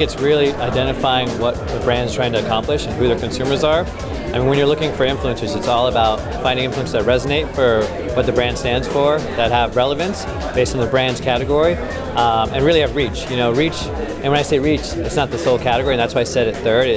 think it's really identifying what the brand's trying to accomplish and who their consumers are. I mean, when you're looking for influencers, it's all about finding influencers that resonate for what the brand stands for, that have relevance based on the brand's category, and really have reach. You know, reach. And when I say reach, it's not the sole category, and that's why I said it third.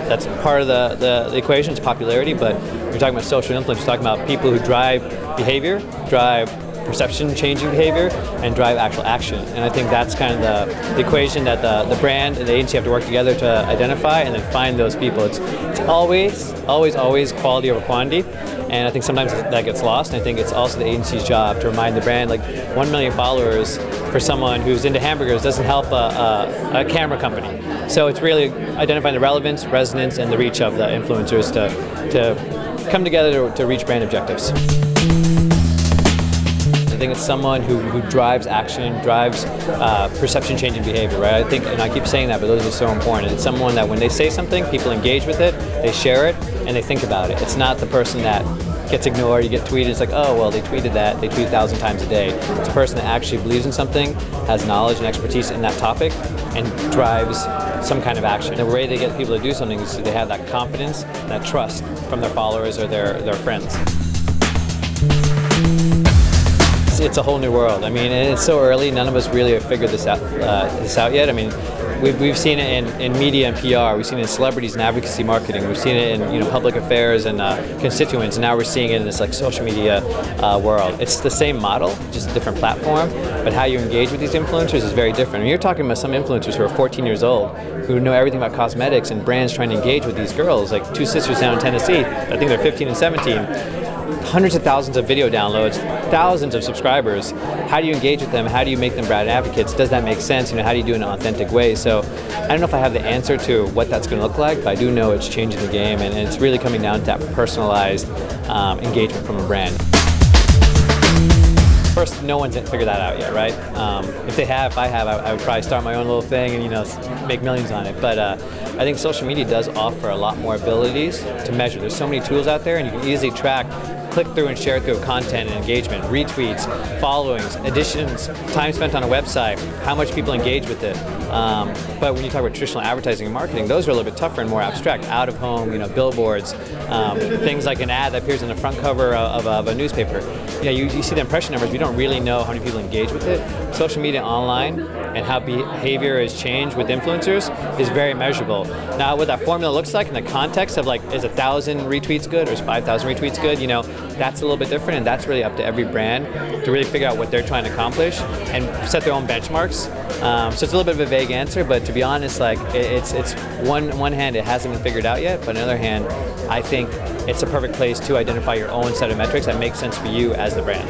That's part of the equation. It's popularity, but we're talking about social influence. We're talking about people who drive behavior, drive perception-changing behavior, and drive actual action. And I think that's kind of the equation that the brand and the agency have to work together to identify and then find those people. It's always quality over quantity, and I think sometimes that gets lost. And I think it's also the agency's job to remind the brand, like 1 million followers for someone who's into hamburgers doesn't help a camera company. So it's really identifying the relevance, resonance, and the reach of the influencers to come together to reach brand objectives. I think it's someone who drives action, drives perception-changing behavior, right? I think, and I keep saying that, but those are so important. It's someone that when they say something, people engage with it, they share it, and they think about it. It's not the person that gets ignored, you get tweeted, it's like, oh, well, they tweeted that, they tweet 1,000 times a day. It's a person that actually believes in something, has knowledge and expertise in that topic, and drives some kind of action. The way they get people to do something is they have that confidence, that trust from their followers or their friends. It's a whole new world. I mean, it's so early. None of us really have figured this out yet. I mean, we've seen it in media and PR. We've seen it in celebrities and advocacy marketing. We've seen it in public affairs and constituents. And now we're seeing it in this like social media world. It's the same model, just a different platform. But how you engage with these influencers is very different. I mean, you're talking about some influencers who are 14 years old, who know everything about cosmetics, and brands trying to engage with these girls, like two sisters down in Tennessee. I think they're 15 and 17. Hundreds of thousands of video downloads, thousands of subscribers. How do you engage with them? How do you make them brand advocates? Does that make sense? You know, how do you do it in an authentic way? So I don't know if I have the answer to what that's going to look like, but I do know it's changing the game, and it's really coming down to that personalized engagement from a brand. First, no one's figured that out yet, right? If I have, I would probably start my own little thing and make millions on it. But I think social media does offer a lot more abilities to measure. There's so many tools out there, and you can easily track, click through and share through content and engagement, retweets, followings, additions, time spent on a website, how much people engage with it. But when you talk about traditional advertising and marketing, those are a little bit tougher and more abstract. Out of home, billboards, things like an ad that appears on the front cover of a newspaper. You see the impression numbers, but you don't really know how many people engage with it. Social media online and how behavior has changed with influencers is very measurable. Now, what that formula looks like in the context of like, is 1,000 retweets good or is 5,000 retweets good? That's a little bit different, and that's really up to every brand to really figure out what they're trying to accomplish and set their own benchmarks. So it's a little bit of a vague answer, but to be honest, like it's one hand it hasn't been figured out yet, but on the other hand, I think it's a perfect place to identify your own set of metrics that make sense for you as the brand.